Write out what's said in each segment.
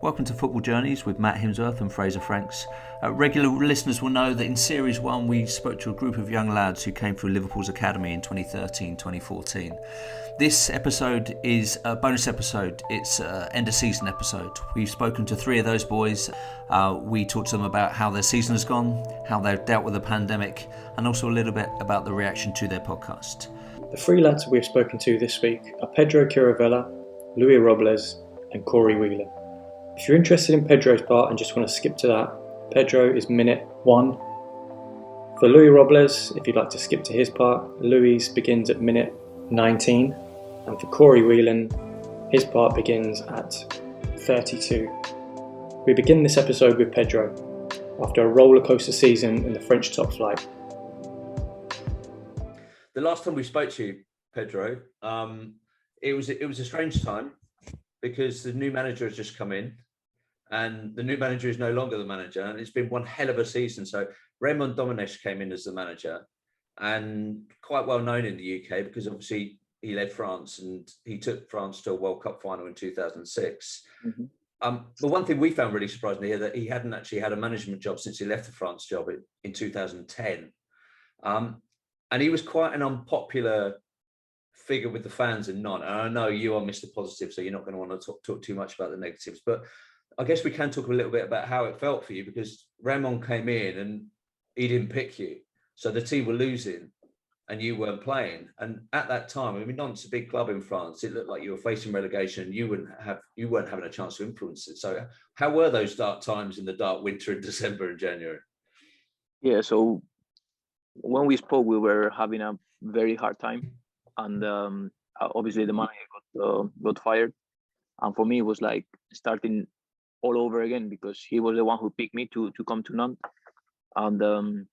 Welcome to Football Journeys with Matt Hemsworth and Fraser Franks. Regular listeners will know that in Series 1 we spoke to a group of young lads who came through Liverpool's academy in 2013-2014. This episode is a bonus episode. It's an end of season episode. We've spoken to 3 of those boys. We talked to them about how their season has gone, how they've dealt with the pandemic, and also a little bit about the reaction to their podcast. The 3 lads we've spoken to this week are Pedro Chirivella, Louis Robles and Corey Whelan. If you're interested in Pedro's part and just want to skip to that, Pedro is minute 1. For Louis Robles, if you'd like to skip to his part, Louis begins at minute 19. And for Corey Whelan, his part begins at 32. We begin this episode with Pedro, after a rollercoaster season in the French top flight. The last time we spoke to you, Pedro, it was a strange time because the new manager has just come in and the new manager is no longer the manager, and it's been one hell of a season. So Raymond Domenech came in as the manager and quite well known in the UK because obviously he led France and he took France to a World Cup final in 2006. Mm-hmm. But one thing we found really surprising to hear that he hadn't actually had a management job since he left the France job in 2010. And he was quite an unpopular figure with the fans and none. And I know you are Mr. Positive, so you're not going to want to talk too much about the negatives. But I guess we can talk a little bit about how it felt for you, because Ramon came in and he didn't pick you. So the team were losing and you weren't playing. And at that time, I mean, Nantes is a big club in France. It looked like you were facing relegation and you weren't having a chance to influence it. So how were those dark times in the dark winter in December and January? Yeah, so when we spoke, we were having a very hard time. And obviously the manager got fired. And for me, it was like starting all over again because he was the one who picked me to come to Nantes. And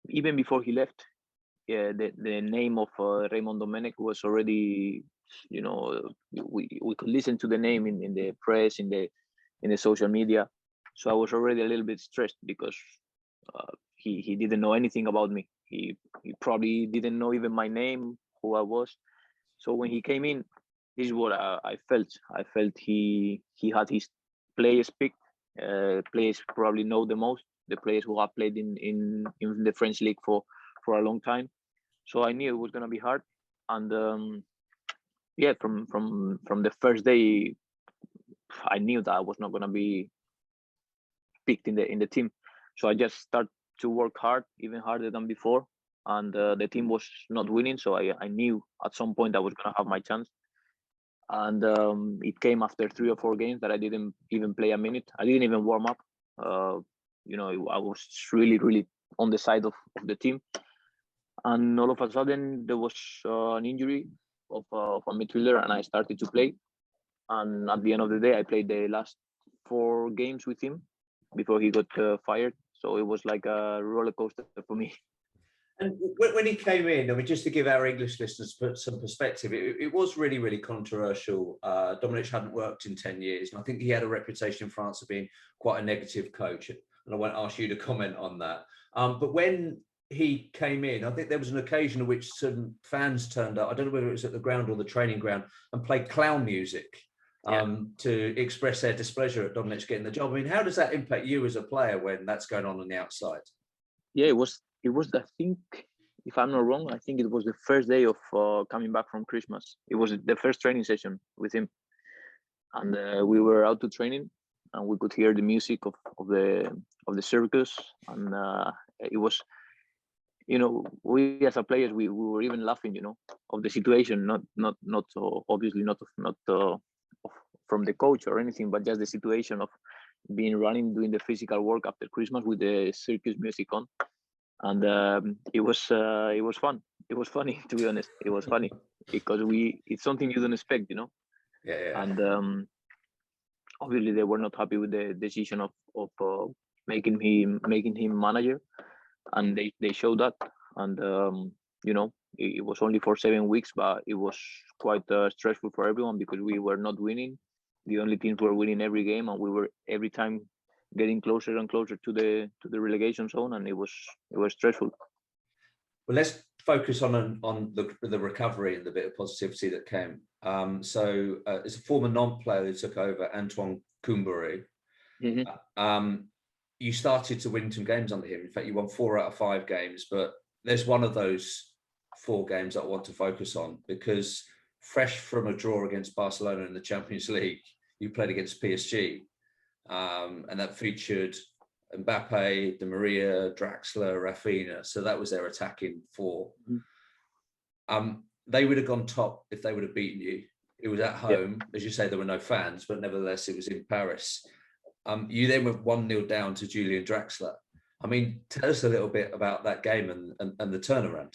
even before he left, yeah, the name of Raymond Domenech was already, we could listen to the name in the press, in the social media. So I was already a little bit stressed because he didn't know anything about me. He probably didn't know even my name, who I was. So when he came in, this is what I felt. I felt he had his players picked. Players probably know the most. The players who have played in the French league for a long time. So I knew it was gonna be hard. And from the first day, I knew that I was not gonna be picked in the team. So I just started to work hard, even harder than before. And the team was not winning, so I knew at some point I was gonna have my chance. And it came after 3 or 4 games that I didn't even play a minute. I didn't even warm up. I was really on the side of the team. And all of a sudden there was an injury of a midfielder, and I started to play. And at the end of the day, I played the last 4 games with him before he got fired. So it was like a roller coaster for me. And when he came in, I mean, just to give our English listeners some perspective, it was really controversial. Domenech hadn't worked in 10 years, and I think he had a reputation in France of being quite a negative coach. And I won't ask you to comment on that. But when he came in, I think there was an occasion in which some fans turned up. I don't know whether it was at the ground or the training ground, and played clown music to express their displeasure at Domenech getting the job. I mean, how does that impact you as a player when that's going on the outside? Yeah, it was, I think, if I'm not wrong, I think it was the first day of coming back from Christmas. It was the first training session with him. And we were out to training and we could hear the music of the circus. And it was, we as a players, we were even laughing, of the situation, not obviously not from the coach or anything, but just the situation of being running, doing the physical work after Christmas with the circus music on. And it was fun. It was funny, to be honest. It was funny because it's something you don't expect, Yeah. And obviously they were not happy with the decision of making him manager, and they showed that. And it was only for 7 weeks, but it was quite stressful for everyone because we were not winning. The only teams were winning every game, and we were every time getting closer and closer to the relegation zone, and it was stressful. Well, let's focus on the recovery and the bit of positivity that came. So as a former Nantes player who took over, Antoine Koumbouré, you started to win some games under him. In fact, you won 4 out of 5 games, but there's one of those 4 games that I want to focus on, because fresh from a draw against Barcelona in the Champions League, you played against PSG, and that featured Mbappe, Di Maria, Draxler, Rafinha. So that was their attacking 4. They would have gone top if they would have beaten you. It was at home. As you say, there were no fans, but nevertheless, it was in Paris. You then went 1-0 down to Julian Draxler. I mean, tell us a little bit about that game and the turnaround.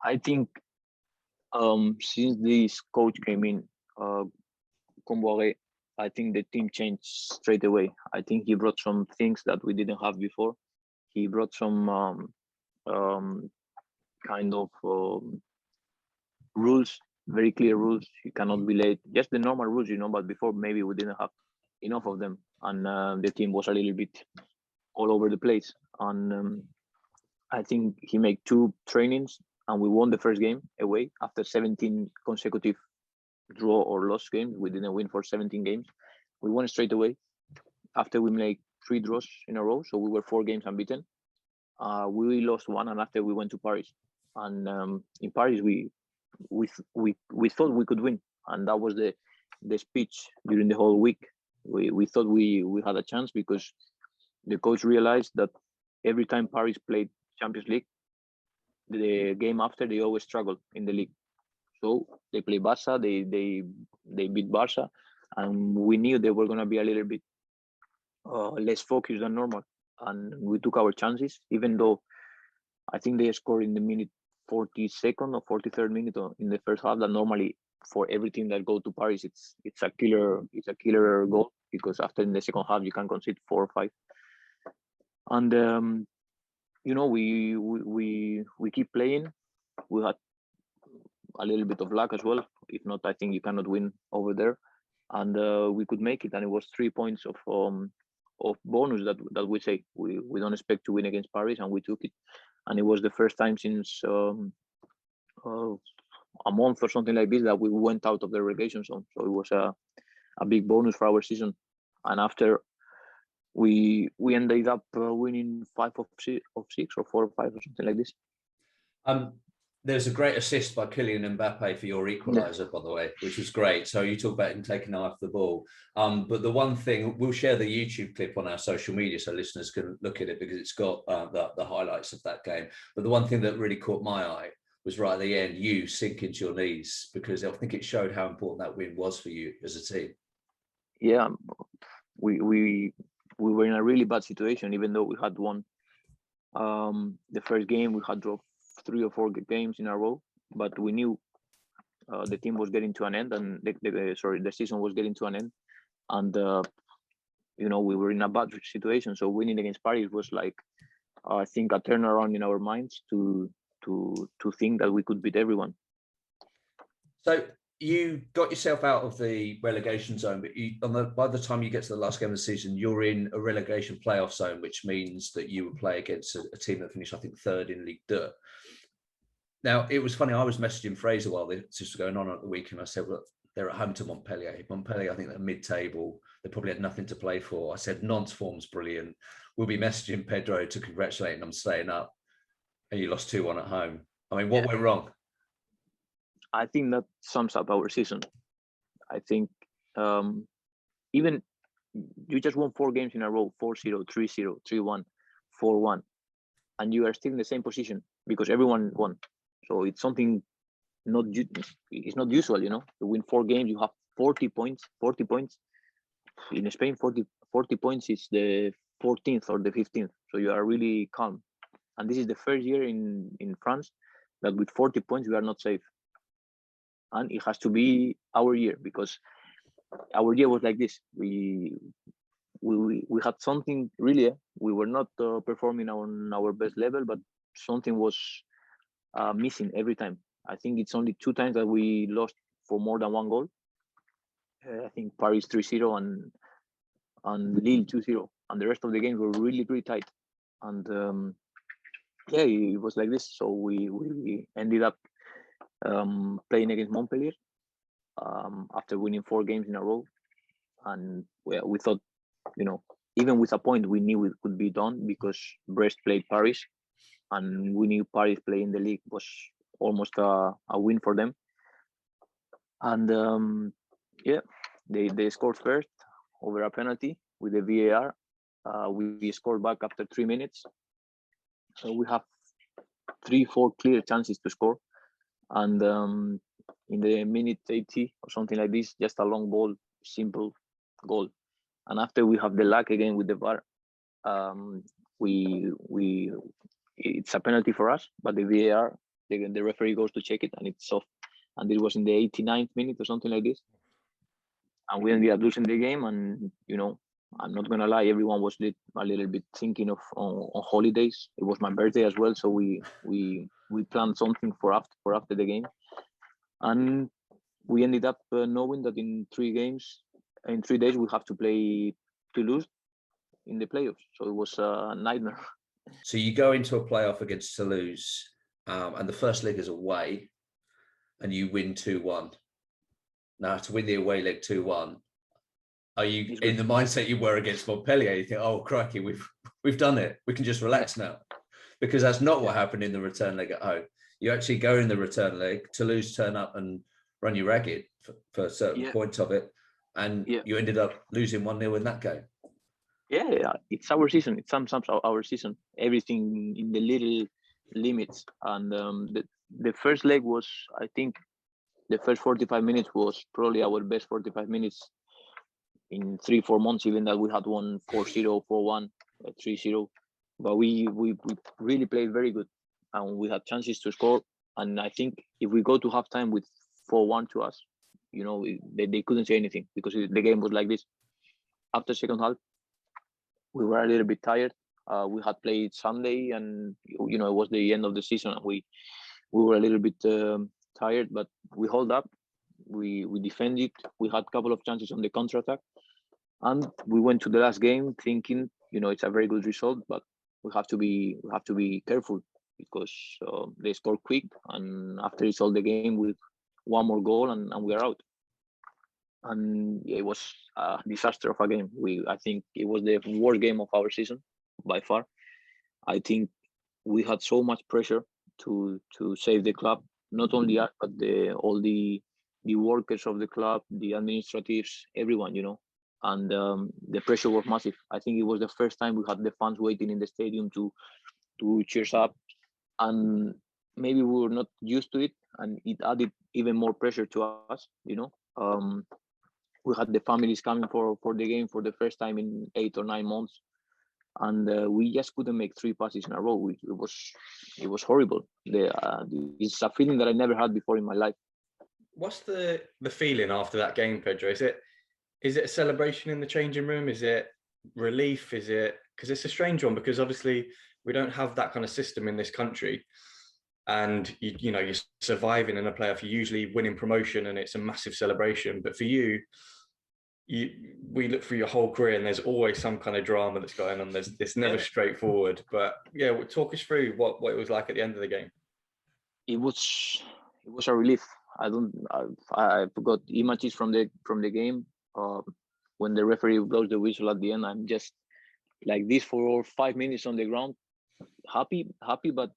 I think since this coach came in, Koumbouré, I think the team changed straight away. I think he brought some things that we didn't have before. He brought some kind of rules, very clear rules. You cannot be late. Just the normal rules, but before maybe we didn't have enough of them. And the team was a little bit all over the place. And I think he made 2 trainings and we won the first game away after 17 consecutive draw or loss games. We didn't win for 17 games. We won straight away after we made 3 draws in a row. So we were 4 games unbeaten. We lost 1, and after we went to Paris. And in Paris, we thought we could win, and that was the speech during the whole week. We thought we had a chance, because the coach realized that every time Paris played Champions League, the game after they always struggled in the league. So they play Barca, they beat Barca, and we knew they were going to be a little bit less focused than normal, and we took our chances. Even though I think they scored in the minute 42nd or 43rd minute in the first half, that normally for every team that go to Paris, it's a killer goal, because after in the second half you can concede 4 or 5. And we keep playing. We had a little bit of luck as well. If not, I think you cannot win over there. And we could make it, and it was 3 points of bonus that we say we don't expect to win against Paris, and we took it. And it was the first time since a month or something like this that we went out of the relegation zone. So it was a big bonus for our season. And after we ended up winning 5 of 6 or 4 or 5 or something like this. There's a great assist by Kylian Mbappe for your equaliser, by the way, which was great. So you talk about him taking eye off the ball. But the one thing, we'll share the YouTube clip on our social media so listeners can look at it, because it's got the highlights of that game. But the one thing that really caught my eye was right at the end, you sinking to your knees, because I think it showed how important that win was for you as a team. Yeah, we were in a really bad situation, even though we had won the first game. We had dropped 3 or 4 games in a row, but we knew the team was getting to an end, and the season was getting to an end, and we were in a bad situation. So winning against Paris was like, I think, a turnaround in our minds to think that we could beat everyone. So you got yourself out of the relegation zone, but by the time you get to the last game of the season, you're in a relegation playoff zone, which means that you would play against a team that finished, I think, 3rd in Ligue 2. Now, it was funny, I was messaging Fraser while this was going on at the weekend. I said, look, they're at home to Montpellier. Montpellier, I think they're mid-table. They probably had nothing to play for. I said, Nantes form's brilliant. We'll be messaging Pedro to congratulate him on staying up. And you lost 2-1 at home. I mean, what went wrong? I think that sums up our season. I think even you just won 4 games in a row, 4-0, 3-0, 3-1, 4-1, and you are still in the same position because everyone won. So it's something it's not usual, to win 4 games, you have 40 points. 40 points. In Spain, 40 points is the 14th or the 15th. So you are really calm. And this is the first year in France that with 40 points, we are not safe. And it has to be our year, because our year was like this. We had something really. We were not performing on our best level, but something was missing every time. I think it's only 2 times that we lost for more than 1 goal. I think Paris 3-0 and Lille 2-0, and the rest of the games were really, really tight. And yeah, it was like this. So we ended up playing against Montpellier after winning 4 games in a row, and we thought, even with a point, we knew it could be done because Brest played Paris, and we knew Paris playing the league was almost a win for them. And they scored first over a penalty with the VAR. We scored back after 3 minutes. So we have 3-4 clear chances to score. And in the minute 80 or something like this, just a long ball, simple goal. And after we have the luck again with the VAR, it's a penalty for us, but the VAR, the referee goes to check it and it's off. And it was in the 89th minute or something like this. And we ended up losing the game. And, I'm not going to lie, everyone was a little bit thinking of on holidays. It was my birthday as well. So we planned something for after the game. And we ended up knowing that in 3 days, we have to play Toulouse in the playoffs. So it was a nightmare. So you go into a playoff against Toulouse, and the first leg is away, and you win 2-1. Now, to win the away leg 2-1, are you in the mindset you were against Montpellier? You think, oh, crikey, we've done it. We can just relax now. Because that's not what happened in the return leg at home. You actually go in the return leg, Toulouse turn up and run you ragged for certain points of it, and you ended up losing 1-0 in that game. Yeah, it's our season. It's sometimes our season. Everything in the little limits. And the first leg was, I think, the first 45 minutes was probably our best 45 minutes in 3-4 months, even that we had won 4-0, 4-1, 3-0. But we really played very good, and we had chances to score. And I think if we go to halftime with 4-1 to us, they couldn't say anything because the game was like this. After second half, we were a little bit tired. We had played Sunday, and it was the end of the season, and we were a little bit tired, but we hold up. We defended. We had a couple of chances on the counter-attack, and we went to the last game thinking, it's a very good result, but we have to be careful because they scored quick, and after it's all the game with one more goal, and we are out. And it was a disaster of a game. I think it was the worst game of our season by far. I think we had so much pressure to save the club, not only us, but all the workers of the club, the administratives, everyone, and the pressure was massive. I think it was the first time we had the fans waiting in the stadium to cheer up, and maybe we were not used to it, and it added even more pressure to us. We had the families coming for the game for the first time in 8 or 9 months, and we just couldn't make 3 passes in a row. It was horrible. It's a feeling that I never had before in my life. What's the feeling after that game, Pedro? Is it a celebration in the changing room? Is it relief? Is it, because it's a strange one, because obviously we don't have that kind of system in this country, and you're surviving in a playoff, you're usually winning promotion and it's a massive celebration. But for you, we look through your whole career and there's always some kind of drama that's going on. It's never straightforward. But talk us through what it was like at the end of the game. It was a relief. I got images from the game. When the referee blows the whistle at the end, I'm just like this for 5 minutes on the ground, happy, but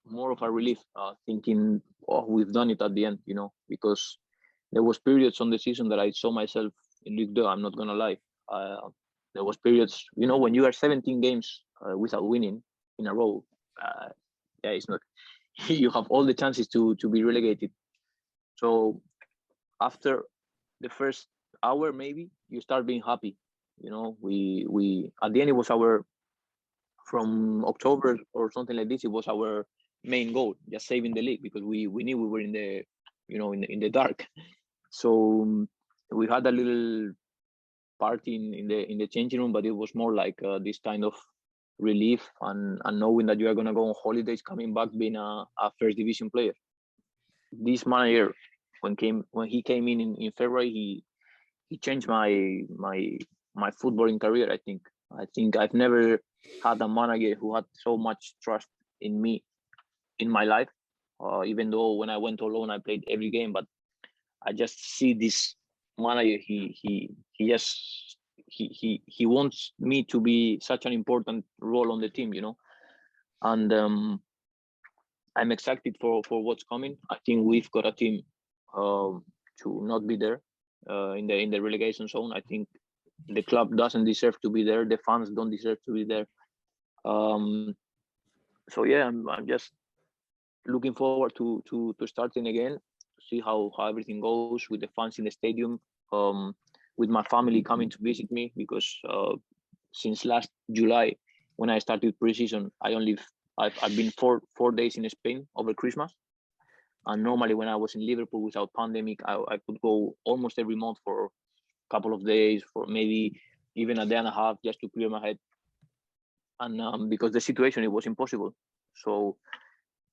more of a relief, thinking, oh, we've done it at the end, because there was periods on the season that I saw myself in Ligue 2. I'm not gonna lie. There was periods, when you are 17 games without winning in a row, it's not. You have all the chances to be relegated. So after the first hour, maybe you start being happy. We at the end, it was from October or something like this, it was our main goal, just saving the league, because we knew we were in the in the dark. So we had a little party in the changing room, but it was more like this kind of relief and knowing that you are going to go on holidays, coming back being a first division player. This manager, when he came in February, he changed my footballing career. I think I've never had a manager who had so much trust in me in my life. Even though when I went alone, I played every game, but I just see this manager. He wants me to be such an important role on the team, and I'm excited for what's coming. I think we've got a team to not be there in the relegation zone. I think the club doesn't deserve to be there. The fans don't deserve to be there. So yeah, I'm just looking forward to starting again, to see how everything goes with the fans in the stadium, with my family coming to visit me, because since last July, when I started preseason, I've been four days in Spain over Christmas. And normally when I was in Liverpool without pandemic, I could go almost every month for a couple of days, for maybe even a day and a half, just to clear my head. And because the situation, it was impossible. So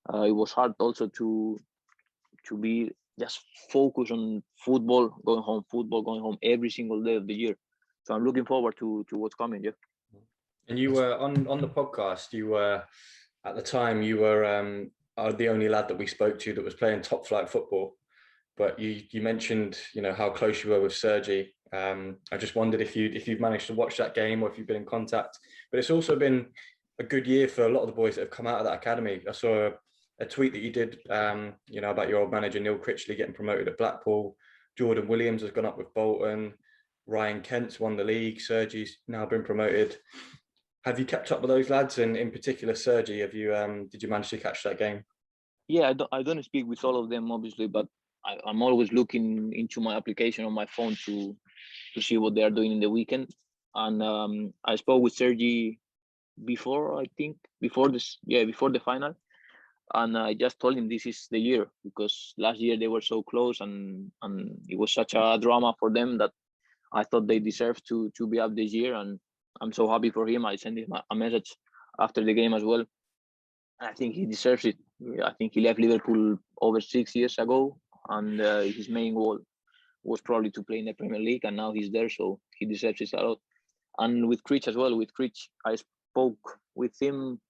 it was hard also to be just focused on football, going home every single day of the year. So I'm looking forward to what's coming. Yeah. And you were on the podcast. You were at the time. You were the only lad that we spoke to that was playing top flight football. But you mentioned how close you were with Sergi. I just wondered if you've managed to watch that game or if you've been in contact. But it's also been a good year for a lot of the boys that have come out of that academy. I saw a tweet that you did, about your old manager Neil Critchley getting promoted at Blackpool. Jordan Williams has gone up with Bolton. Ryan Kent's won the league. Sergi's now been promoted. Have you kept up with those lads, and in particular Sergi? Did you manage to catch that game? Yeah, I don't speak with all of them, obviously, but I'm always looking into my application on my phone to see what they are doing in the weekend. And I spoke with Sergi before the final, and I just told him this is the year, because last year they were so close, and it was such a drama for them that I thought they deserved to be up this year. And I'm so happy for him. I sent him a message after the game as well. I think he deserves it. I think he left Liverpool over 6 years ago, and his main goal was probably to play in the Premier League, and now he's there, so he deserves it a lot. And with Critch as well. With Critch, I spoke with him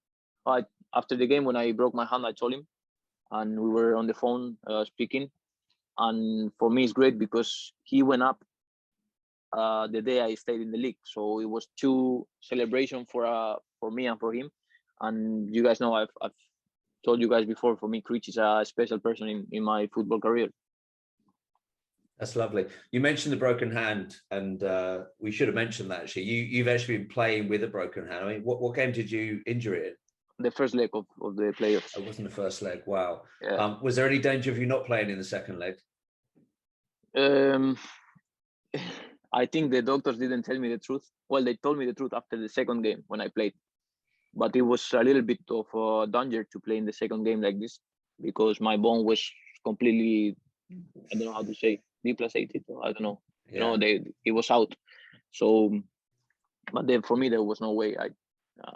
after the game. When I broke my hand, I told him, and we were on the phone speaking. And for me, it's great because he went up the day I stayed in the league, so it was two celebration for me and for him. And you guys know I've told you guys before, for me, Critch is a special person in my football career. That's lovely. You mentioned the broken hand, and we should have mentioned that actually. You've actually been playing with a broken hand. I mean, what game did you injure it in? The first leg of the playoffs. It wasn't the first leg. Wow. Yeah. Was there any danger of you not playing in the second leg? I think the doctors didn't tell me the truth. Well, they told me the truth after the second game when I played, but it was a little bit of danger to play in the second game like this, because my bone was completely, I don't know how to say, deplacated. I don't know. Yeah. It was out. So, but then for me there was no way.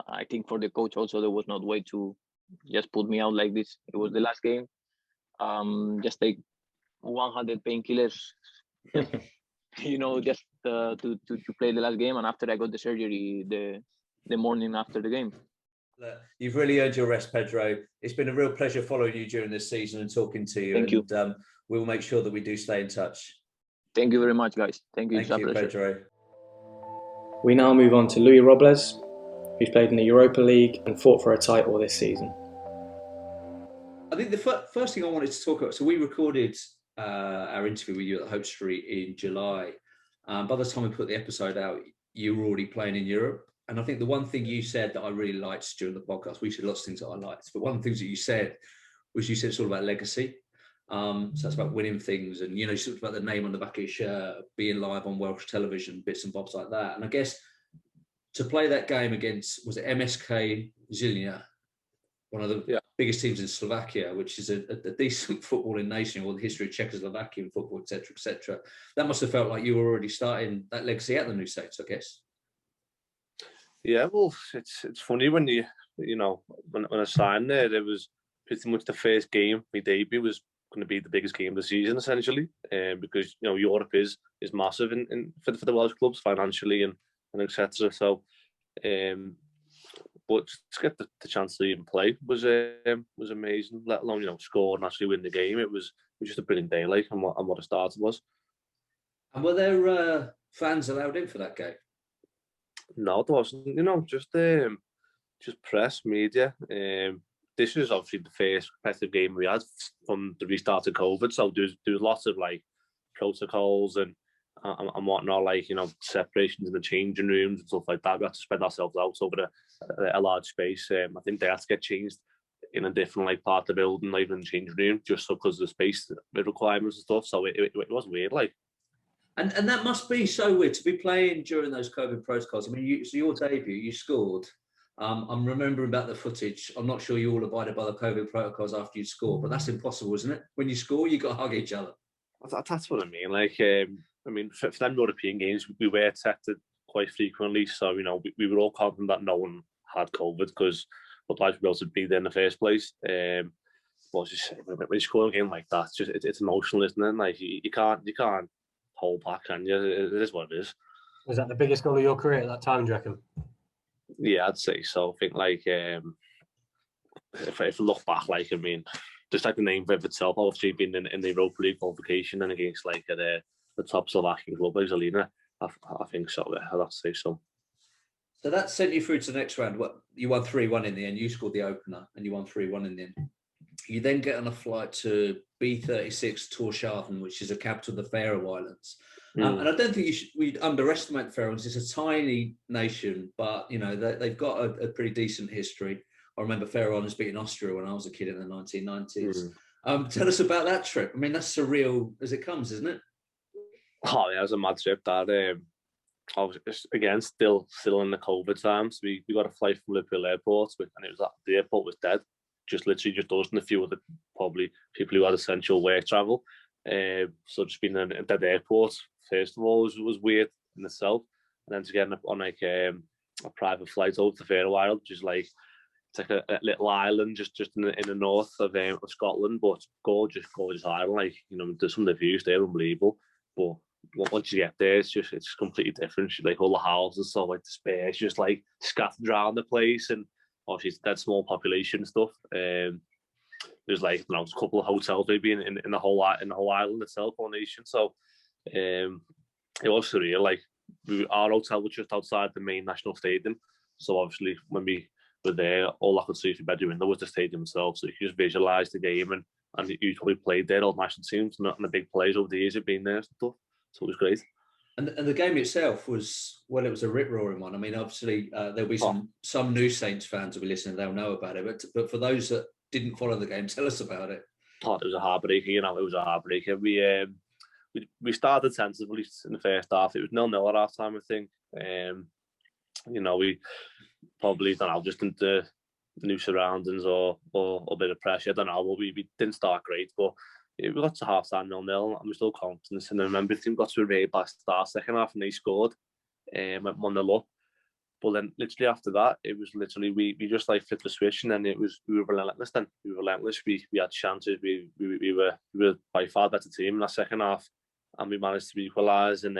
I think for the coach also there was no way to just put me out like this. It was the last game. Just take 100 painkillers. Just to play the last game, and after I got the surgery the morning after the game. You've really earned your rest, Pedro. It's been a real pleasure following you during this season and talking to you. Thank you. We'll make sure that we do stay in touch. Thank you very much, guys. Thank you. Thank you, Pedro. We now move on to Luis Robles, who's played in the Europa League and fought for a title this season. I think the first thing I wanted to talk about, so we recorded our interview with you at Hope Street in July. By the time we put the episode out, you were already playing in Europe. And I think the one thing you said that I really liked during the podcast, we said lots of things that I liked, but one of the things that you said it's all about legacy. So that's about winning things. And, you talked about the name on the back of your shirt, being live on Welsh television, bits and bobs like that. And I guess to play that game against, was it MSK Žilinka, one of the biggest teams in Slovakia, which is a decent footballing nation, or the history of Czechoslovakian football, etc. That must have felt like you were already starting that legacy at the New Saints, I guess. Yeah, well, it's funny when when I signed there, it was pretty much the first game. My debut was going to be the biggest game of the season, essentially, because Europe is massive for the Welsh clubs financially and etc. So but to get the chance to even play was amazing. Let alone score and actually win the game. It was just a brilliant day, like, and what a start it was. And were there fans allowed in for that game? No, there wasn't. Just press, media. This was obviously the first competitive game we had from the restart of COVID. So there was lots of like protocols and whatnot, like separations in the changing rooms and stuff like that. We had to spread ourselves out over a large space. I think they had to get changed in a different like part of the building, like in the changing room, just so because of the space requirements and stuff. So it was weird, like. And that must be so weird to be playing during those COVID protocols. I mean, so your debut, you scored. I'm remembering about the footage. I'm not sure you all abided by the COVID protocols after you score, but that's impossible, isn't it? When you score, you got to hug each other. That's what I mean. Like, for them European games, we were tested quite frequently. So, we were all confident that no one had COVID because otherwise we'd be able to be there in the first place. But just when you score a game like that, it's emotional, isn't it? Like, you can't hold back, can you? It is what it is. Was that the biggest goal of your career at that time, do you reckon? Yeah, I'd say so. I think, like, if I look back, like, I mean, just like the name of itself, obviously being in the Europa League qualification and against like the top Slovakian club like Zalina, I think so. Yeah, I'd have to say so. So that sent you through to the next round. You won 3-1 in the end. You scored the opener, and you won 3-1 in the end. You then get on a flight to B36 Tórshavn, which is a capital of the Faroe Islands. And I don't think we'd underestimate the Faroe Islands. It's a tiny nation, but they've got a pretty decent history. I remember Faroe Islands beating Austria when I was a kid in the 1990s. Tell us about that trip. I mean, that's surreal as it comes, isn't it? Oh, yeah, it was a mad trip. That I was again still in the COVID times. We got a flight from Liverpool Airport, and the airport was dead. Just literally us and a few other probably people who had essential work travel. So just being in a dead airport, first of all, was weird in itself, and then to get on like a private flight over to Faroe Islands, which is like it's like a little island just in the north of Scotland, but gorgeous island. Like there's some of the views there unbelievable, but once you get there, it's completely different. Like all the houses, so like the space, just like scattered around the place, and obviously it's that small population and stuff. There's like a couple of hotels maybe in the whole island itself, whole nation. So it was surreal. Like our hotel was just outside the main national stadium, so obviously when we were there, all I could see through the bedroom window was the stadium itself. So you could just visualise the game, and you probably played there, all the national teams and the big players over the years have been there and stuff. So it was great. And the game itself was it was a rip-roaring one. I mean, obviously there'll be some new Saints fans will be listening, they'll know about it. But for those that didn't follow the game, tell us about it. Oh, it was a heartbreaker. It was a heartbreaker. We started tentatively in the first half. It was 0-0 at half time, I think. We probably just into new surroundings or a bit of pressure. I don't know. But we didn't start great, but we got to half time 0-0, and we're still confident. And I remember the team got to a very bad start second half, and they scored. Went 1-0 up. But then literally after that, it was literally we just like flipped the switch, and then we were relentless. Then we were relentless. We had chances. We were by far better team in that second half, and we managed to equalise and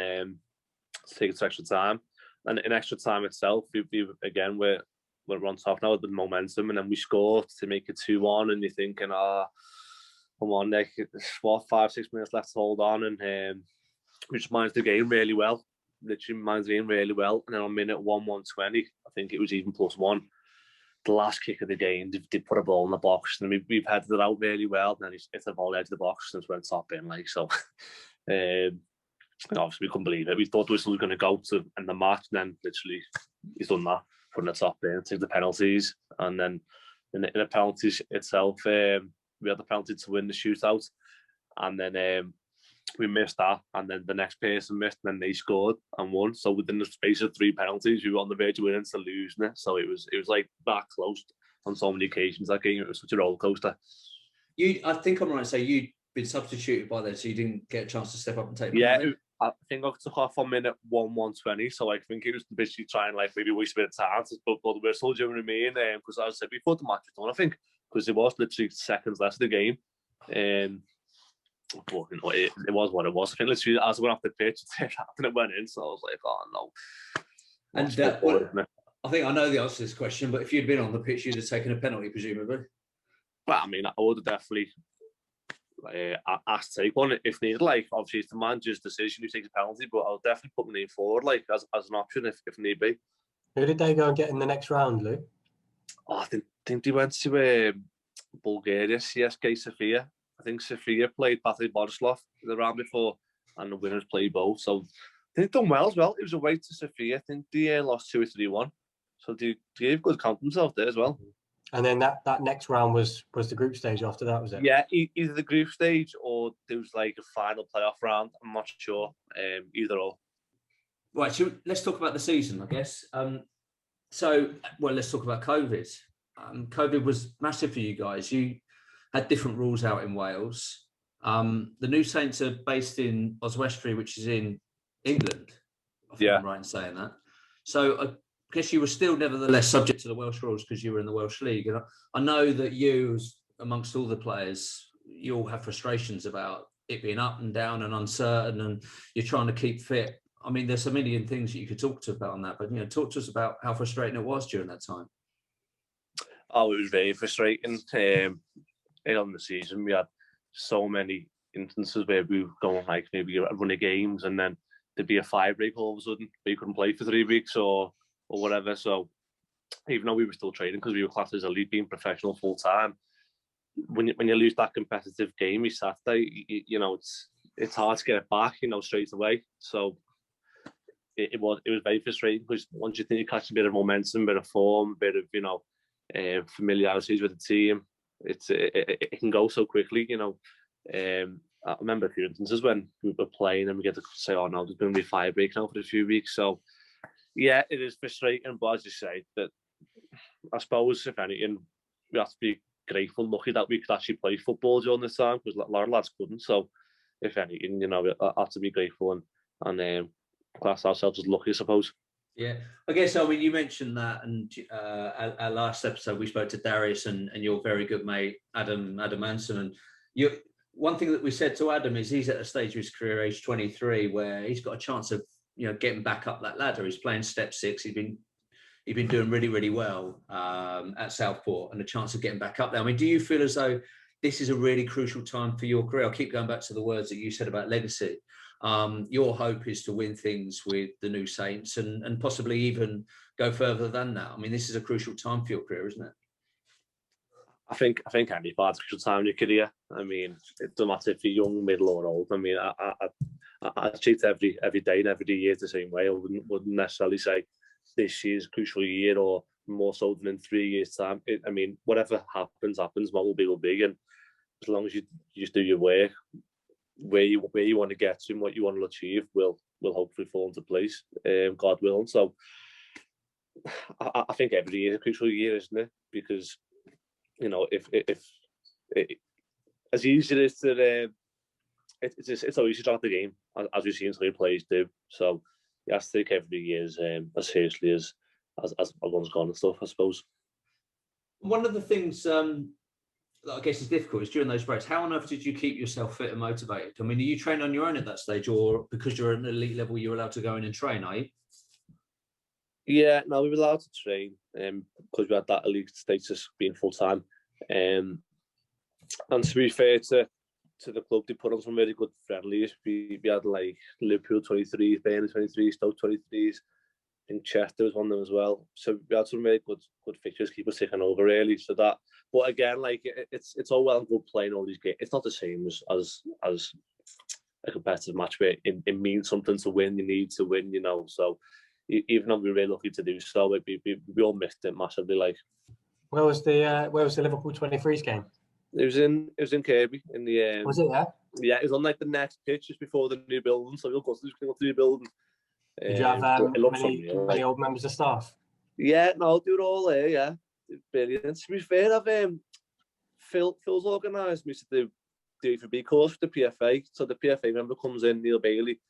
take it to extra time. And in extra time itself, we again we're on top now with the momentum, and then we scored to make it 2-1. And you're thinking, come on, Nick, 5-6 minutes left to hold on, and we just managed the game really well. Literally managed the game really well. And then on minute 1:20, I think it was even +1. The last kick of the game, they put a ball in the box, and we've headed it out really well. And then it's a ball edge of the box since went top in, like so. Obviously, we couldn't believe it. We thought this was going to go to end the match, and then literally he's done that, putting the top in, take the penalties, and then in the penalties itself, we had the penalty to win the shootout, and then we missed that, and then the next person missed, and then they scored and won. So within the space of 3 penalties, we were on the verge of winning to losing it. So it was like that close on so many occasions. That game, it was such a roller coaster. I think I'm right to say you'd been substituted by then, so you didn't get a chance to step up and take. Yeah, I think I took off on minute 1:20, so I think it was basically trying like maybe waste a bit of time, but the whistle during the main, because I said before the match was done, I think, because it was literally seconds less of the game. But it was what it was. I think literally as I went off the pitch, and it went in, so I was like, oh no. And I think I know the answer to this question, but if you'd been on the pitch, you'd have taken a penalty, presumably. Well, I mean, I would have definitely asked to take one if needed. Like, obviously, it's the manager's decision who takes a penalty, but I'll definitely put my name forward, like, as an option if need be. Who did they go and get in the next round, Lou? Oh, I think they went to Bulgaria, CSK Sofia. I think Sofia played Bate Boleslav the round before, and the winners played both. So I think they've done well as well. It was away to Sofia. I think they lost 2 or 3-1. So they gave good count themselves there as well. And then that next round was the group stage after that, was it? Yeah, either the group stage or there was like a final playoff round. I'm not sure. Either or. Right, so let's talk about the season, I guess. Let's talk about COVID. COVID was massive for you guys. You had different rules out in Wales. The New Saints are based in Oswestry, which is in England. I think I'm right in saying that. So I guess you were still nevertheless subject to the Welsh rules because you were in the Welsh League. And I know that you, amongst all the players, you all have frustrations about it being up and down and uncertain, and you're trying to keep fit. I mean, there's a million things that you could talk to about on that, but talk to us about how frustrating it was during that time. Oh, it was very frustrating. On the season, we had so many instances where we were going like maybe running games, and then there'd be a 5 break all of a sudden. We couldn't play for 3 weeks or whatever. So even though we were still training because we were classed as elite, being professional full time, when you lose that competitive game each Saturday, it's hard to get it back, straight away. So it was very frustrating because once you think you catch a bit of momentum, a bit of form, a bit of familiarities with the team, it can go so quickly. I remember a few instances when we were playing and we get to say, "Oh no, there's going to be 5 breaks now for a few weeks." So yeah, it is frustrating, but as you say, that I suppose if anything, we have to be grateful, lucky that we could actually play football during this time because a lot of lads couldn't. So if anything, we have to be grateful and class ourselves as lucky, I suppose. Yeah, I guess. I mean, you mentioned that, and our last episode we spoke to Darius and your very good mate Adam Manson, and one thing that we said to Adam is he's at a stage of his career, age 23, where he's got a chance of getting back up that ladder. He's playing step 6. He's been doing really, really well at Southport, and a chance of getting back up there. I mean, do you feel as though this is a really crucial time for your career? I'll keep going back to the words that you said about legacy. Your hope is to win things with the New Saints and possibly even go further than that. I mean, this is a crucial time for your career, isn't it? I think any part's a crucial time in your career. I mean, it doesn't matter if you're young, middle, or old. I mean, I treat every day and every year the same way. I wouldn't necessarily say this year's a crucial year or more so than in 3 years' time. I mean, whatever happens. What will be. And as long as you just do your work, where you want to get to and what you want to achieve will hopefully fall into place, God willing. So I think every year is a crucial year, isn't it? Because if as easy as it is it's so easy to drop the game as we've seen some players do. So you have to take every year as seriously as one's gone and stuff, I suppose. One of the things that I guess is difficult is during those breaks, how on earth did you keep yourself fit and motivated? I mean, are you trained on your own at that stage, or because you're at an elite level, you're allowed to go in and train, are you? Yeah, no, we were allowed to train because we had that elite status being full time. And to be fair to the club, they put on some really good friendlies. We had like Liverpool 23s, Burnley 23s, Stoke 23s. I think Chester was one of them as well. So we had some really good fixtures, keep us taking over really. So that, but again, like it's all well and good playing all these games. It's not the same as a competitive match where it means something to win. You need to win, So even though we were really lucky to do so, we all missed it massively. Like, where was the Liverpool 23s game? It was in Kirby in the. Was it there? Yeah, it was on like the next pitch just before the new building. So we'll go to the new building. Did you have many old members of staff? Yeah, no, they were all there. Yeah, brilliant. To be fair, Phil's organised me to do the AVB course for the PFA. So the PFA member comes in, Neil Bailey,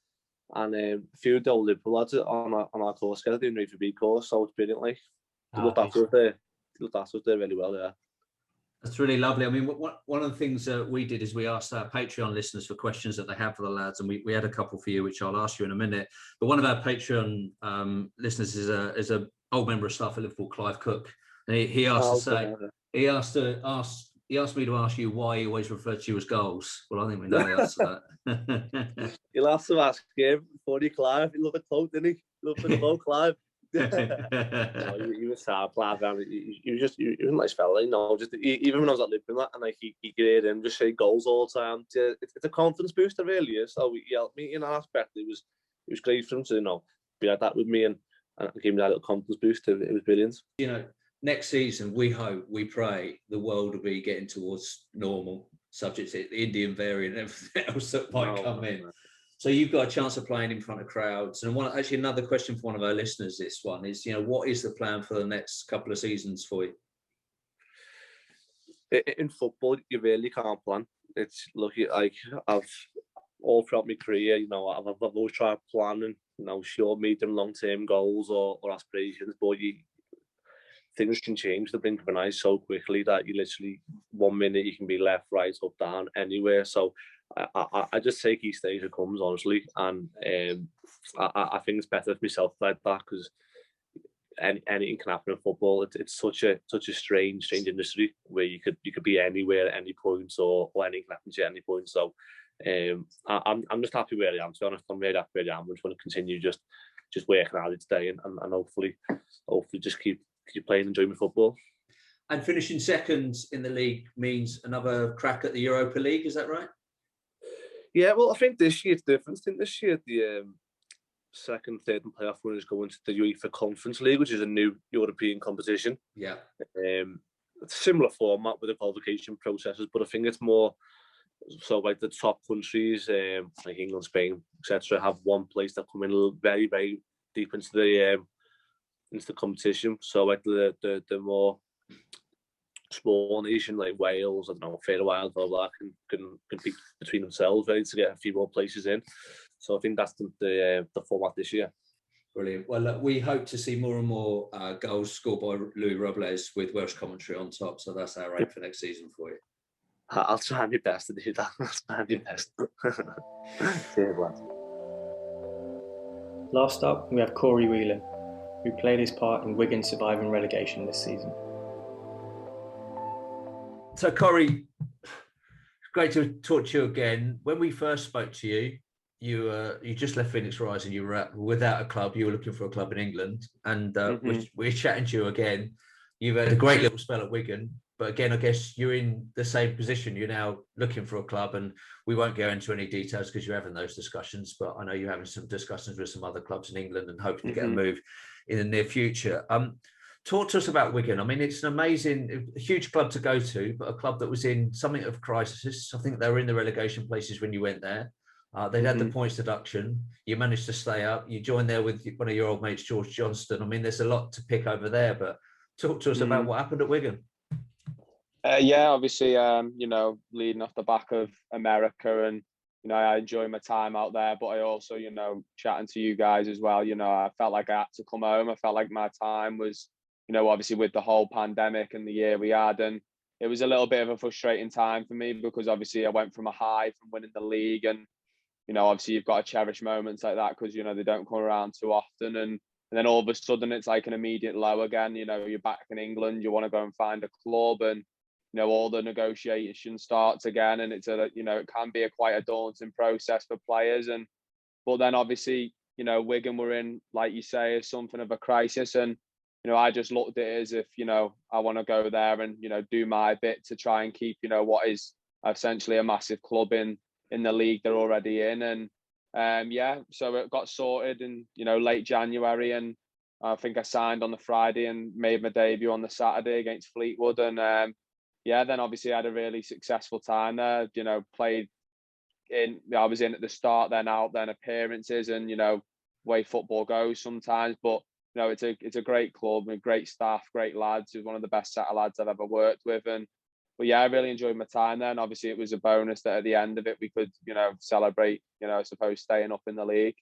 and a few of the old Liverpool lads on our course together doing the AVB course. So it's brilliant. Like, they looked after us there really well. Yeah. That's really lovely. I mean, one of the things that we did is we asked our Patreon listeners for questions that they have for the lads, and we had a couple for you, which I'll ask you in a minute. But one of our Patreon listeners is a old member of staff at Liverpool, Clive Cook. And he asked he asked me to ask you why he always referred to you as Goals. Well, I think we know the answer to that. You'll have to ask him before you, Clive. He loved the quote, didn't he? Loved the quote, Clive. No, he was sad, Clive. He was just, he was a nice fella, you know. Just even when I was at Liverpool, and like he could hear him just say goals all the time. It's a confidence booster, really is. So he helped me in that aspect. It was great for him to, you know, be like that with me and give me that little confidence boost. It was brilliant. You know, next season, we hope, we pray the world will be getting towards normal, subject to the Indian variant and everything else that might come in. So you've got a chance of playing in front of crowds. And actually another question for one of our listeners, this one is, you know, what is the plan for the next couple of seasons for you? In football, you really can't plan. It's lucky, like I've all throughout my career, you know, I've always tried to plan and, you know, short, medium, long-term goals or aspirations, but things can change the blink of an eye so quickly that you literally 1 minute you can be left, right, up, down, anywhere. So I just take each stage that comes, honestly, and I think it's better for myself like that because anything can happen in football. It's such a strange industry where you could be anywhere at any point or anything can happen to you at any point. So I'm just happy where I am. To be honest, I'm really happy where I am. I just want to continue just working hard today and hopefully just keep playing and enjoying my football. And finishing second in the league means another crack at the Europa League, is that right? Yeah, well, I think this year it's different. I think this year the second, third and playoff winners go into the UEFA Conference League, which is a new European competition. Yeah. It's a similar format with the qualification processes, but I think it's more so like the top countries, like England, Spain, etc., have one place that come in very, very deep into the competition. So like the more small nation like Wales, I don't know, Faroe Islands, all that can compete between themselves, ready to get a few more places in. So I think that's the format this year. Brilliant. Well, look, we hope to see more and more goals scored by Louis Robles with Welsh commentary on top. So that's our aim for next season for you. I'll try my best to do that. I'll try my best. Cheers, lads. Last up, we have Corey Whelan, who played his part in Wigan surviving relegation this season. So, Corey, it's great to talk to you again. When we first spoke to you, you just left Phoenix Rising. You were without a club. You were looking for a club in England, and we're chatting to you again. You've had a great little spell at Wigan, but again, I guess you're in the same position. You're now looking for a club, and we won't go into any details because you're having those discussions. But I know you're having some discussions with some other clubs in England and hoping to get a move in the near future. Talk to us about Wigan. I mean, it's an amazing, a huge club to go to, but a club that was in something of crisis. I think they were in the relegation places when you went there. They'd had the points deduction. You managed to stay up. You joined there with one of your old mates, George Johnston. I mean, there's a lot to pick over there, but talk to us about what happened at Wigan. Yeah, obviously, you know, leading off the back of America and, you know, I enjoy my time out there, but I also, you know, chatting to you guys as well, you know, I felt like I had to come home. I felt like my time was, you know, obviously with the whole pandemic and the year we had, and it was a little bit of a frustrating time for me because obviously I went from a high from winning the league and, you know, obviously you've got to cherish moments like that because, you know, they don't come around too often. And then all of a sudden it's like an immediate low again. You know, you're back in England, you want to go and find a club and, you know, all the negotiation starts again. And it's you know, it can be quite a daunting process for players. But then obviously, you know, Wigan were in, like you say, something of a crisis. And, you know, I just looked at it as if, you know, I want to go there and, you know, do my bit to try and keep, you know, what is essentially a massive club in the league they're already in. And yeah, so it got sorted in, you know, late January, and I think I signed on the Friday and made my debut on the Saturday against Fleetwood. And yeah, then obviously I had a really successful time there, you know, I was in at the start, then out, then appearances, and, you know, way football goes sometimes. But, you know, it's a great club with great staff, great lads. It was one of the best set of lads I've ever worked with. But yeah, I really enjoyed my time there. And obviously it was a bonus that at the end of it, we could, you know, celebrate, you know, I suppose staying up in the league.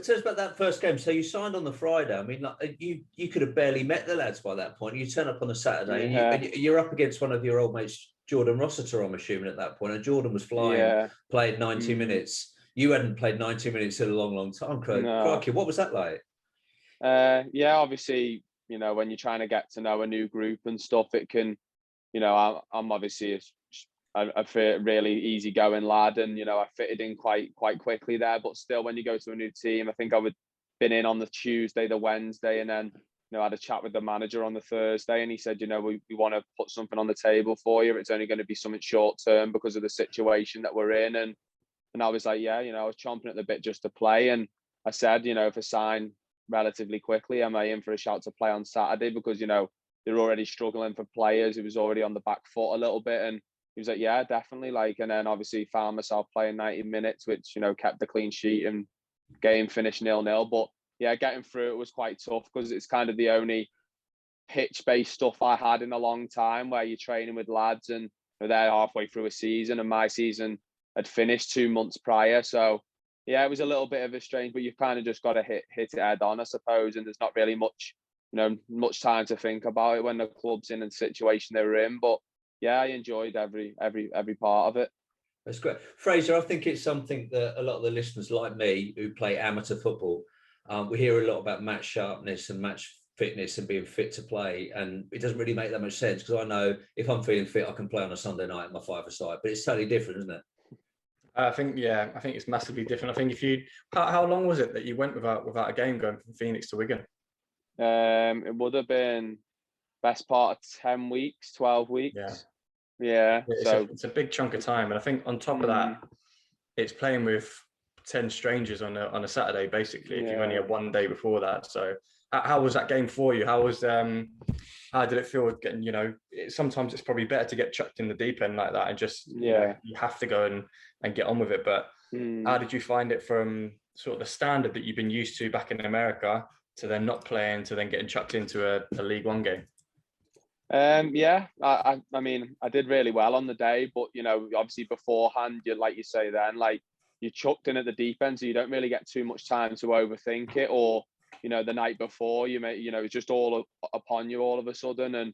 Tell us about that first game. So you signed on the Friday. I mean, like, you could have barely met the lads by that point. You turn up on the Saturday and you're up against one of your old mates, Jordan Rossiter, I'm assuming, at that point. And Jordan was flying, played 90 minutes. You hadn't played 90 minutes in a long, long time. Crikey, what was that like? Yeah, obviously, you know, when you're trying to get to know a new group and stuff, it can, you know, I'm obviously a really easygoing lad, and you know, I fitted in quite quickly there. But still, when you go to a new team, I think I would been in on the Tuesday, the Wednesday, and then you know, I had a chat with the manager on the Thursday, and he said, you know, we want to put something on the table for you. It's only going to be something short term because of the situation that we're in, and I was like, yeah, you know, I was chomping at the bit just to play, and I said, you know, if I sign relatively quickly, am I in for a shout to play on Saturday? Because you know they're already struggling for players. It was already on the back foot a little bit, and he was like, yeah, definitely. Like, and then obviously found myself playing 90 minutes, which, you know, kept the clean sheet and game finished 0-0. But yeah, getting through it was quite tough because it's kind of the only pitch-based stuff I had in a long time where you're training with lads and they're halfway through a season, and my season had finished 2 months prior. So yeah, it was a little bit of a strange, but you've kind of just got to hit it head on, I suppose. And there's not really much time to think about it when the club's in the situation they were in. But yeah, I enjoyed every part of it. That's great. Fraser, I think it's something that a lot of the listeners like me who play amateur football, we hear a lot about match sharpness and match fitness and being fit to play. And it doesn't really make that much sense because I know if I'm feeling fit, I can play on a Sunday night at my five-a-side, but it's totally different, isn't it? I think it's massively different. I think how long was it that you went without a game going from Phoenix to Wigan? It would have been best part of 10 weeks, 12 weeks. Yeah. It's a big chunk of time. And I think on top of that, it's playing with 10 strangers on a Saturday, basically, if you've only had one day before that. So how was that game for you? How did it feel getting, you know, sometimes it's probably better to get chucked in the deep end like that and just, you know, you have to go and get on with it. But how did you find it from sort of the standard that you've been used to back in America to then not playing, to then getting chucked into a League One game? I mean, I did really well on the day, but you know, obviously beforehand, like you say, then like you're chucked in at the deep end, so you don't really get too much time to overthink it. Or you know, the night before, it's just all upon you all of a sudden. And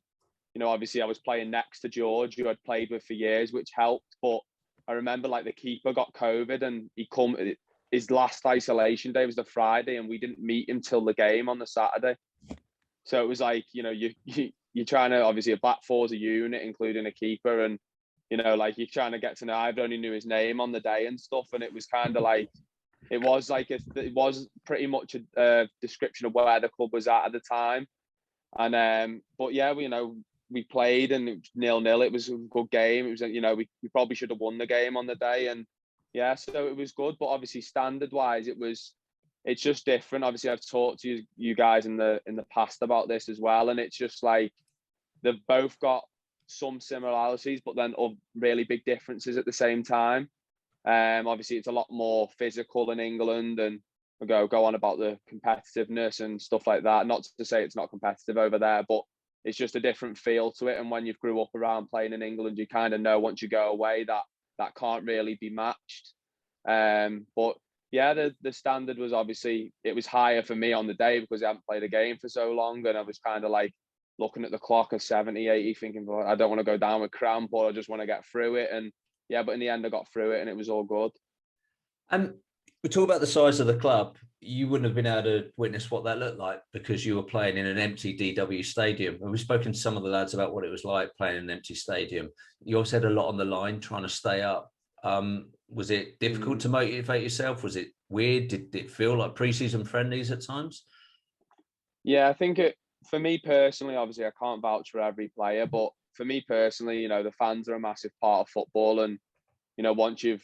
you know, obviously, I was playing next to George, who I'd played with for years, which helped. But I remember like the keeper got COVID, and his last isolation day was the Friday, and we didn't meet him till the game on the Saturday. So it was like, you know, you're trying to, obviously a back four is a unit, including a keeper. And, you know, like you're trying to get to know, I only knew his name on the day and stuff. And it was kind of like, it was pretty much a description of where the club was at the time. And, but yeah, we played and it was 0-0. It was a good game. It was, you know, we probably should have won the game on the day. And yeah, so it was good. But obviously standard wise, it's just different. Obviously, I've talked to you guys in the past about this as well, and it's just like they've both got some similarities, but then really big differences at the same time. Obviously, it's a lot more physical in England, and we go on about the competitiveness and stuff like that. Not to say it's not competitive over there, but it's just a different feel to it. And when you've grew up around playing in England, you kind of know once you go away that can't really be matched. But yeah, the standard was obviously, it was higher for me on the day because I hadn't played a game for so long. And I was kind of like looking at the clock of 70, 80, thinking, well, I don't want to go down with cramp, or I just want to get through it. And yeah, but in the end, I got through it and it was all good. And we talk about the size of the club. You wouldn't have been able to witness what that looked like because you were playing in an empty DW stadium. And we've spoken to some of the lads about what it was like playing in an empty stadium. You also had a lot on the line trying to stay up. Was it difficult to motivate yourself? Was it weird? Did it feel like pre-season friendlies at times? Yeah, I think for me personally, obviously I can't vouch for every player, but for me personally, you know, the fans are a massive part of football. And, you know, once you've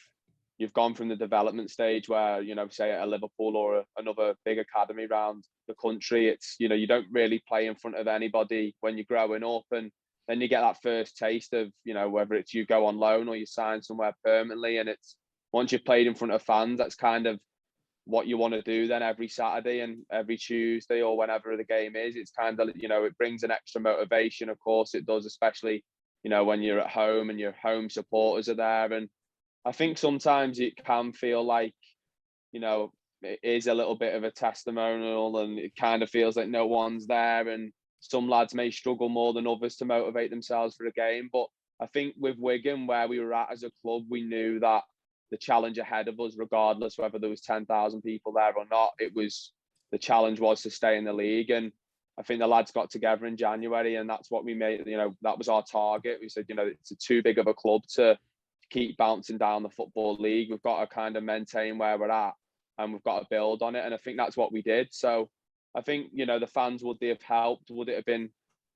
gone from the development stage where, you know, say at a Liverpool or another big academy around the country, it's, you know, you don't really play in front of anybody when you're growing up. And then you get that first taste of, you know, whether it's you go on loan or you sign somewhere permanently. And it's, once you've played in front of fans, that's kind of what you want to do then every Saturday and every Tuesday or whenever the game is. It's kind of, you know, it brings an extra motivation. Of course it does, especially, you know, when you're at home and your home supporters are there. And I think sometimes it can feel like, you know, it is a little bit of a testimonial and it kind of feels like no one's there. And some lads may struggle more than others to motivate themselves for a game. But I think with Wigan, where we were at as a club, we knew that the challenge ahead of us, regardless whether there was 10,000 people there or not, the challenge was to stay in the league. And I think the lads got together in January, and that's what we made. That was our target. We said, it's too big of a club to keep bouncing down the Football League. We've got to kind of maintain where we're at, and we've got to build on it. And I think that's what we did. So I think, the fans, would they have helped? Would it have been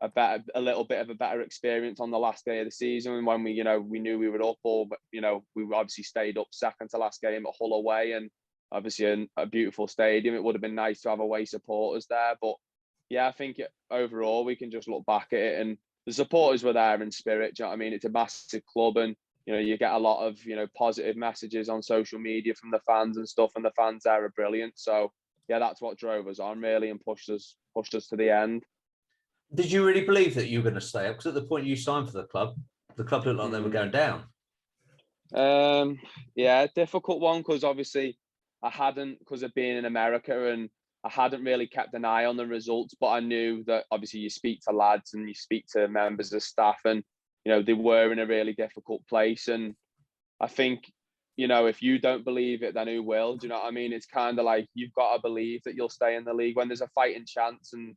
a little bit of a better experience on the last day of the season when we knew we were up, or we obviously stayed up second to last game at Hull away, and obviously a beautiful stadium. It would have been nice to have away supporters there, but yeah, I think overall we can just look back at it, and the supporters were there in spirit. Do you know what I mean? It's a massive club, and you get a lot of positive messages on social media from the fans and stuff, and the fans there are brilliant. So yeah, that's what drove us on really and pushed us to the end. Did you really believe that you were going to stay up? Because at the point you signed for the club looked like they were going down. Yeah, difficult one, because obviously I hadn't, because of being in America, and I hadn't really kept an eye on the results, but I knew that obviously you speak to lads and you speak to members of staff, and they were in a really difficult place. And I think, if you don't believe it, then who will? Do you know what I mean? It's kind of like, you've got to believe that you'll stay in the league when there's a fighting chance, and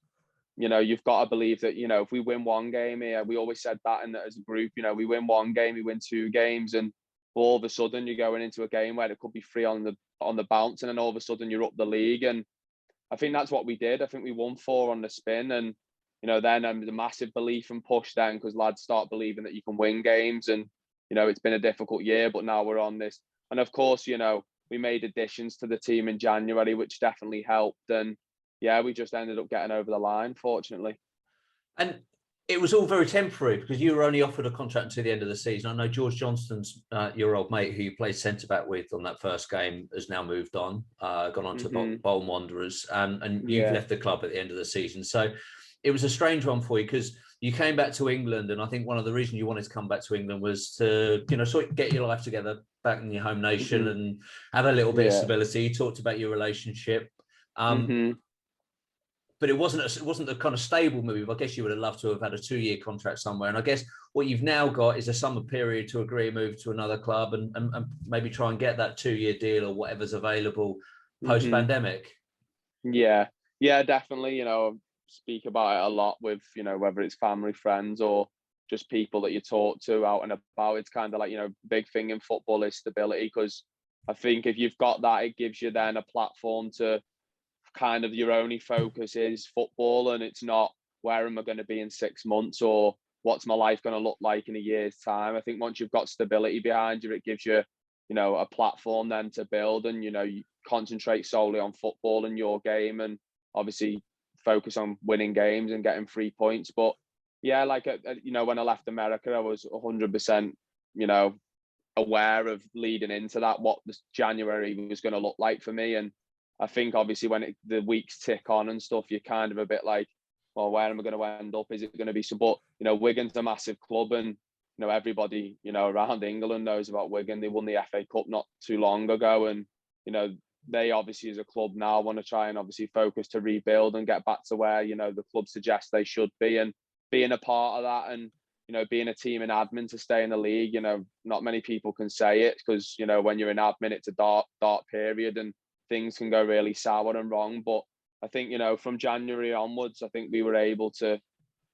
you've got to believe that, if we win one game here, we always said that as a group, we win one game, we win 2 games, and all of a sudden you're going into a game where it could be 3 on the bounce, and then all of a sudden you're up the league. And I think that's what we did. I think we won 4 on the spin, and then the massive belief and push then, because lads start believing that you can win games. And it's been a difficult year, but now we're on this. And of course, we made additions to the team in January, which definitely helped. And yeah, we just ended up getting over the line, fortunately. And it was all very temporary, because you were only offered a contract until the end of the season. I know George Johnston's your old mate, who you played centre-back with on that first game, has now moved on, gone on to Bolton Wanderers, and you've left the club at the end of the season. So it was a strange one for you, because you came back to England, and I think one of the reasons you wanted to come back to England was to, sort of get your life together back in your home nation and have a little bit of stability. You talked about your relationship. But it wasn't a kind of stable move. I guess you would have loved to have had a 2-year contract somewhere. And I guess what you've now got is a summer period to agree a move to another club, and maybe try and get that 2-year deal or whatever's available post-pandemic. Yeah, definitely. Speak about it a lot with, whether it's family, friends, or just people that you talk to out and about. It's kind of like, big thing in football is stability, because I think if you've got that, it gives you then a platform to kind of, your only focus is football, and it's not where am I going to be in 6 months, or what's my life going to look like in a year's time. I think once you've got stability behind you, it gives you, a platform then to build, and you concentrate solely on football and your game, and obviously focus on winning games and getting 3 points. But yeah, like when I left America, I was 100% aware of leading into that, what this January was going to look like for me. And I think obviously when the weeks tick on and stuff, you're kind of a bit like, well, where am I going to end up? Is it going to be some? But Wigan's a massive club, and everybody around England knows about Wigan. They won the FA Cup not too long ago, and they obviously as a club now want to try and obviously focus to rebuild and get back to where the club suggests they should be, and being a part of that, and being a team in admin to stay in the league. Not many people can say it, because when you're in admin, it's a dark period, and things can go really sour and wrong. But I think from January onwards, I think we were able to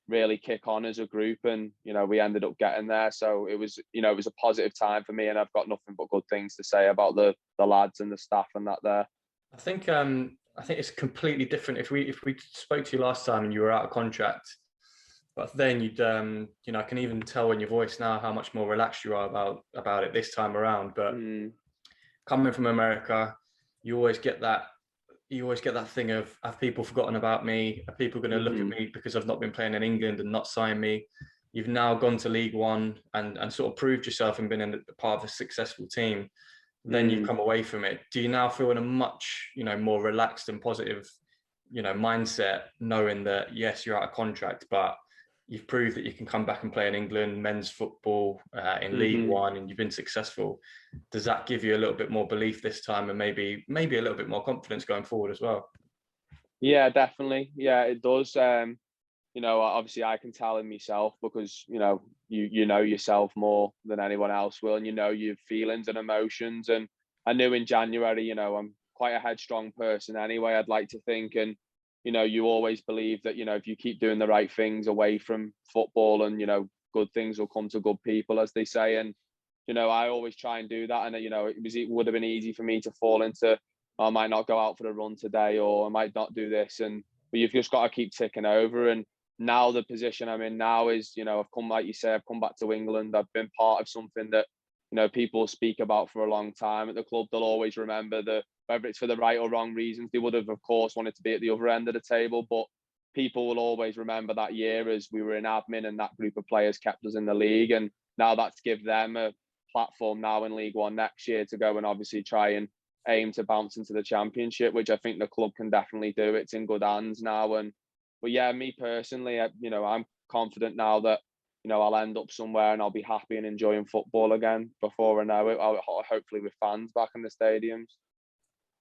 really kick on as a group, and we ended up getting there. So it was a positive time for me, and I've got nothing but good things to say about the lads and the staff and that there. I think it's completely different. If we spoke to you last time and you were out of contract, but then you'd I can even tell in your voice now how much more relaxed you are about it this time around. But coming from America, you always get that thing of, have people forgotten about me? Are people going to look at me because I've not been playing in England and not sign me? You've now gone to League One and sort of proved yourself and been in a part of a successful team. Then you've come away from it. Do you now feel in a much, more relaxed and positive, mindset, knowing that, yes, you're out of contract, but you've proved that you can come back and play in England, men's football, in League One, and you've been successful? Does that give you a little bit more belief this time, and maybe a little bit more confidence going forward as well? Yeah, definitely. Yeah, it does. Obviously I can tell in myself, because, you know yourself more than anyone else will, and your feelings and emotions. And I knew in January, I'm quite a headstrong person anyway, I'd like to think. And, you always believe that, if you keep doing the right things away from football, and, good things will come to good people, as they say. And, I always try and do that. And, it would have been easy for me to fall into, I might not go out for a run today, or I might not do this. But you've just got to keep ticking over. And now the position I'm in now is, I've come, like you say, I've come back to England. I've been part of something that, people speak about for a long time at the club. They'll always remember whether it's for the right or wrong reasons. They would have, of course, wanted to be at the other end of the table, but people will always remember that year as we were in admin and that group of players kept us in the league. And now that's give them a platform now in League One next year to go and obviously try and aim to bounce into the Championship, which I think the club can definitely do. It's in good hands now. But yeah, me personally, I'm confident now that, I'll end up somewhere and I'll be happy and enjoying football again before I know it. Hopefully with fans back in the stadiums.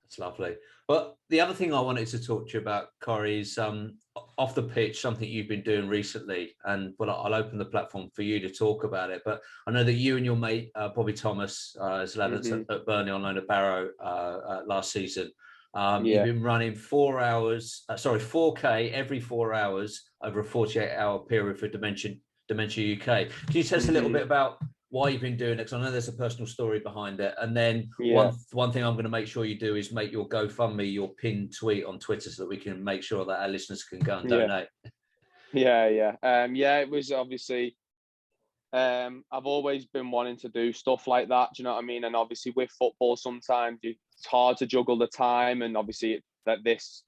That's lovely. But the other thing I wanted to talk to you about, Corey, is off the pitch, something you've been doing recently. And I'll open the platform for you to talk about it. But I know that you and your mate, Bobby Thomas, as lad at Burnley on loan at Barrow last season, you've been running 4K every 4 hours over a 48-hour period for Dementia UK. Can you tell us a little bit about why you've been doing it? Because I know there's a personal story behind it. And then one thing I'm going to make sure you do is make your GoFundMe your pinned tweet on Twitter, so that we can make sure that our listeners can go and donate. It was obviously, I've always been wanting to do stuff like that. Do you know what I mean? And obviously with football, sometimes it's hard to juggle the time. And obviously that this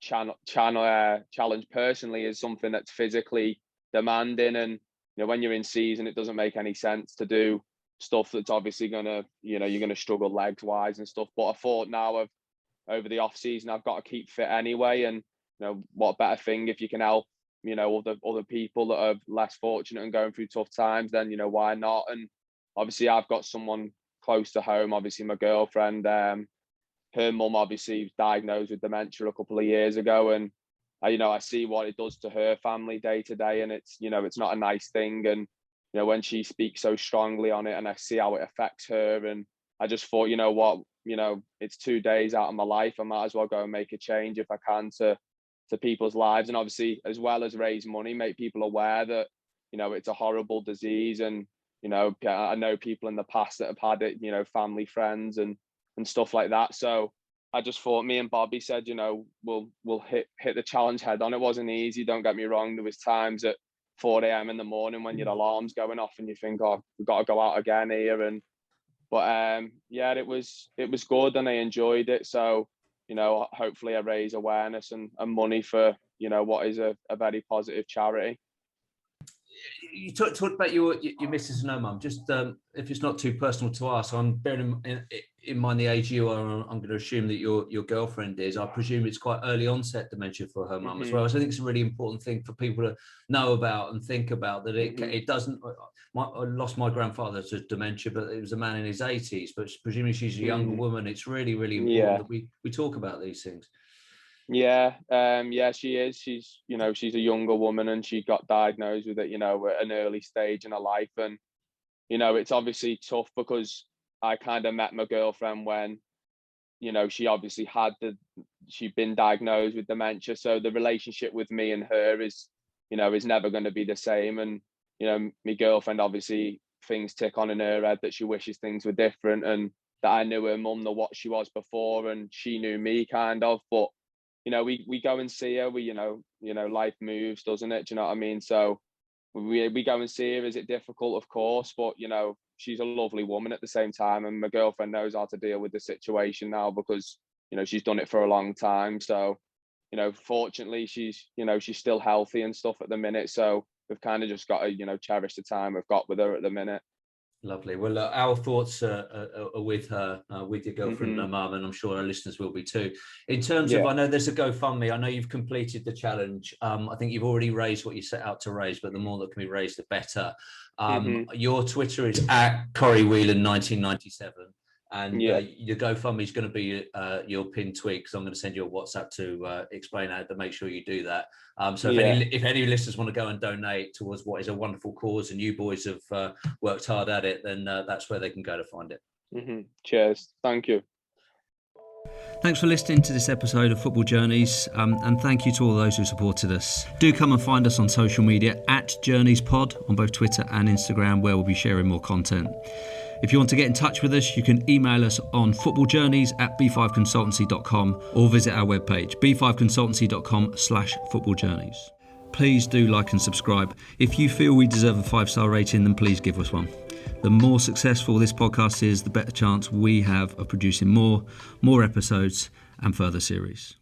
challenge personally is something that's physically demanding. And when you're in season, it doesn't make any sense to do stuff that's obviously gonna, you're gonna struggle legs wise and stuff. But I thought now over the off season, I've got to keep fit anyway. And what better thing if you can help other people that are less fortunate and going through tough times, then why not? And obviously I've got someone close to home, obviously my girlfriend. Her mum obviously was diagnosed with dementia a couple of years ago, and I see what it does to her family day to day, and it's not a nice thing. And when she speaks so strongly on it, and I see how it affects her, and I just thought, it's 2 days out of my life. I might as well go and make a change if I can to people's lives, and obviously as well as raise money, make people aware that it's a horrible disease. And I know people in the past that have had it, family, friends, and stuff like that. So I just thought, me and Bobby said, we'll hit the challenge head on. It wasn't easy, don't get me wrong. There was times at 4 a.m. in the morning when your alarm's going off and you think, oh, we've got to go out again here. But it was good, and I enjoyed it. So hopefully I raise awareness and money for what is a very positive charity. You talked about your missus and her mum. Just if it's not too personal to ask, I'm bearing in mind the age you are. I'm going to assume that your girlfriend is. I presume it's quite early onset dementia for her mum as well. So I think it's a really important thing for people to know about and think about, that it doesn't. I lost my grandfather to dementia, but it was a man in his 80s. But presumably she's a younger woman. It's really, really important that we talk about these things. She is. She's a younger woman, and she got diagnosed with it, at an early stage in her life. And it's obviously tough because I kind of met my girlfriend when she obviously she'd been diagnosed with dementia. So the relationship with me and her is never going to be the same. And my girlfriend, obviously things tick on in her head that she wishes things were different, and that I knew her mum, what she was before, and she knew me kind of. But we go and see her. Life moves, doesn't it? Do you know what I mean? So we go and see her. Is it difficult? Of course, but she's a lovely woman at the same time, and my girlfriend knows how to deal with the situation now because she's done it for a long time. So fortunately, she's still healthy and stuff at the minute. So we've kind of just got to cherish the time we've got with her at the minute. Lovely. Well, our thoughts are with her, with your girlfriend and her mum, and I'm sure our listeners will be too. In terms of, I know there's a GoFundMe. I know you've completed the challenge. I think you've already raised what you set out to raise, but the more that can be raised, the better. Your Twitter is at Corey Whelan 1997. And your GoFundMe is going to be your pinned tweet, because I'm going to send you a WhatsApp to explain how to make sure you do that. So if any listeners want to go and donate towards what is a wonderful cause, and you boys have worked hard at it, then that's where they can go to find it. Cheers. Thank you. Thanks for listening to this episode of Football Journeys, and thank you to all those who supported us. Do come and find us on social media at JourneysPod on both Twitter and Instagram, where we'll be sharing more content. If you want to get in touch with us, you can email us on footballjourneys@b5consultancy.com or visit our webpage, b5consultancy.com/footballjourneys. Please do like and subscribe. If you feel we deserve a 5-star rating, then please give us one. The more successful this podcast is, the better chance we have of producing more episodes and further series.